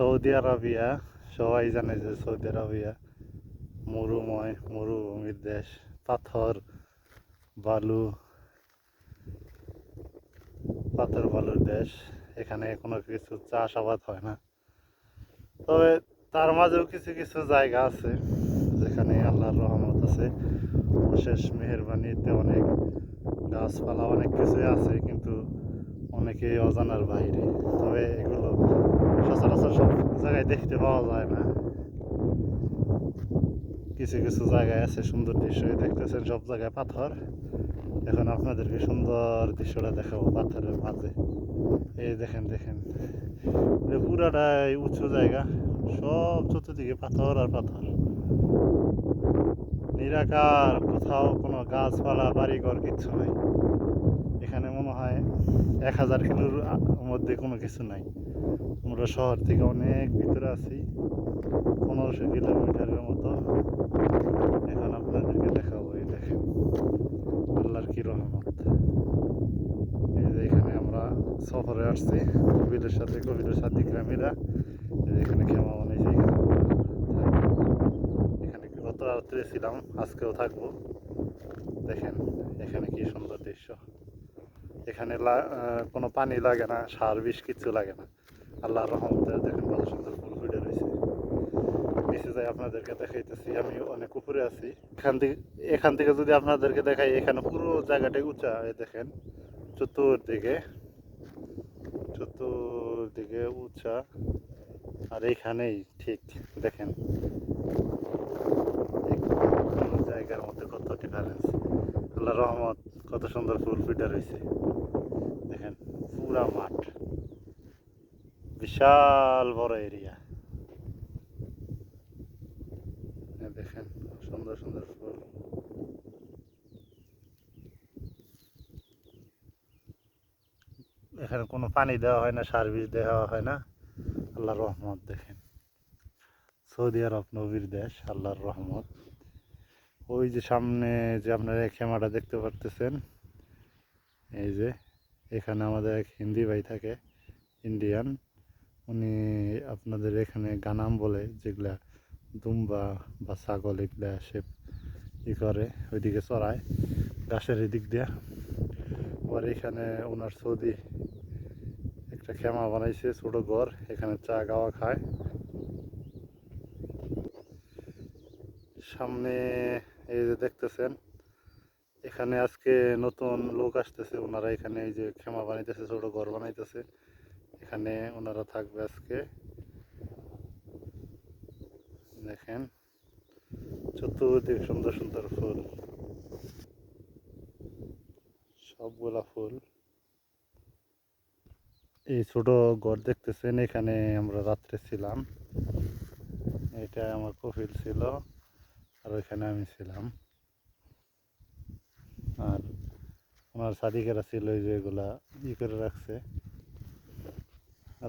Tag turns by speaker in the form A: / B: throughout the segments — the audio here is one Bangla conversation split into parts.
A: সৌদি আরবিয়া সবাই জানে যে সৌদি আরবিয়া মরুভূমির দেশ, পাথর বালু বালুর দেশ। এখানে কোনো কিছু চাষাবাদ হয় না, তবে তার মাঝেও কিছু কিছু জায়গা আছে যেখানে আল্লাহর রহমত আছে, অশেষ মেহেরবানিতে অনেক গাছপালা অনেক কিছুই আছে, কিন্তু অনেকেই অজানার বাইরে। তবে এগুলো সচরাচর সব জায়গায় দেখতে পাওয়া যায় না। কিছু কিছু জায়গায় আছে সুন্দর দৃশ্য, দেখতেছেন সব জায়গায় পাথর। এখন আপনাদেরকে সুন্দর দৃশ্যটা দেখাবো পাথরের মাঝে। এই দেখেন দেখেন, পুরাটাই উঁচু জায়গা, সব চতুর্দিকে পাথর আর পাথর, নিরাকার, কোথাও কোনো গাছপালা বাড়িঘর কিচ্ছু নাই। এখানে মনে হয় 1000 কিলোর মধ্যে কোনো কিছু নাই। আমরা শহর থেকে অনেক ভিতরে আছি, 1500 কিলোমিটারের মতো। এখন আপনাদেরকে দেখাবো, এই দেখেন আল্লাহর কি রহমত। এই যে এখানে আমরা সফরে আসছি কবিরের সাথে গ্রামীরা। এখানে খেমা বানাইছি, এখানে গত রাত্রে ছিলাম, আজকেও থাকবো। দেখেন এখানে কি সুন্দর দৃশ্য। এখানে কোনো পানি লাগে না, সার বিষ কিচ্ছু লাগে না। আল্লাহর রহমতে দেখেন কত সুন্দর ফুল ফুটে রয়েছে। নিচে যাই আপনাদেরকে দেখাইতেছি, আমি অনেক উপরে আছি। এখান থেকে যদি আপনাদেরকে দেখাই, এখানে পুরো জায়গাটাই উঁচা। দেখেন চতুর্দিকে উঁচা, আর এইখানেই ঠিক দেখেন জায়গার মধ্যে কত ডিফারেন্স। আল্লাহর রহমত, কত সুন্দর ফুল ফুটে রয়েছে। দেখেন পুরা মাঠ, বিশাল বড় এরিয়া। দেখেন সুন্দর সুন্দর ফুল। এখানে কোনো পানি দেওয়া হয় না, সার বিষ দেওয়া হয় না। আল্লাহর রহমত দেখেন, সৌদি আরব নবীর দেশ, আল্লাহর রহমত। ওই যে সামনে যে আপনারা খেমাটা দেখতে পারতেছেন, এই যে এখানে আমাদের এক হিন্দি ভাই থাকে, ইন্ডিয়ান। উনি আপনাদের এখানে গানাম বলে, যেগুলা দুম্বা বা ছাগল এগুলা সে করে ওইদিকে চড়ায় ঘাসের এদিক দিয়া। আবার এখানে ওনার সৌদি একটা খেমা বানাইছে, ছোট ঘর, এখানে চা গাওয়া খায়। সামনে এই যে দেখতেছেন, এখানে আজকে নতুন লোক আসতেছে, ওনারা এখানে এই যে খেমা বানাইতেছে, ছোট ঘর বানাইতেছে, এখানে ওনারা থাকবে আজকে। দেখেন চতুর্দিক সুন্দর সুন্দর ফুল, সবগুলা ফুল। এই ছোট ঘর দেখতেছেন, এখানে আমরা রাত্রে ছিলাম। এটা আমার কফিল ছিল, আর ওইখানে আমি ছিলাম। আর ওনার সাদিকেরা ছিল, এই যে এগুলা করে রাখছে।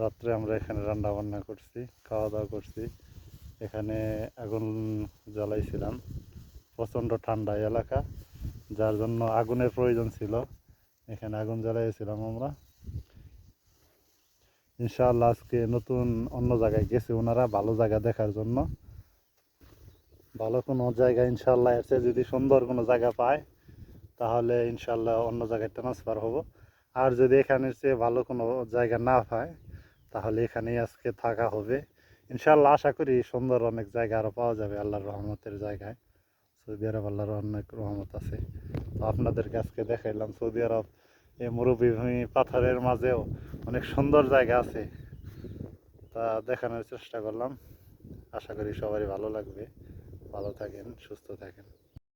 A: রাত্রে আমরা এখানে রান্না বান্না করছি, খাওয়া দাওয়া করছি। এখানে আগুন জ্বালাইছিলাম, প্রচণ্ড ঠান্ডা এলাকা, যার জন্য আগুনের প্রয়োজন ছিল। এখানে আগুন জ্বালাইছিলাম আমরা। ইনশাআল্লাহ আজকে নতুন অন্য জায়গায় গেছে ওনারা, ভালো জায়গা দেখার জন্য। ভালো কোনো জায়গা ইনশাআল্লাহ এসে যদি সুন্দর কোনো জায়গা পায়, তাহলে ইনশাআল্লাহ অন্য জায়গায় ট্রান্সফার হব। আর যদি এখানের চেয়ে ভালো কোনো জায়গা না পায়, তাহলে এখানেই আজকে থাকা হবে। ইনশাআল্লাহ আশা করি সুন্দর অনেক জায়গা আরও পাওয়া যাবে আল্লাহর রহমতের জায়গায়। সৌদি আরব আল্লাহর অনেক রহমত আছে। তো আপনাদেরকে আজকে দেখাইলাম সৌদি আরব, এই মরুভূমি পাথরের মাঝেও অনেক সুন্দর জায়গা আছে, তা দেখানোর চেষ্টা করলাম। আশা করি সবারই ভালো লাগবে। ভালো থাকেন, সুস্থ থাকেন।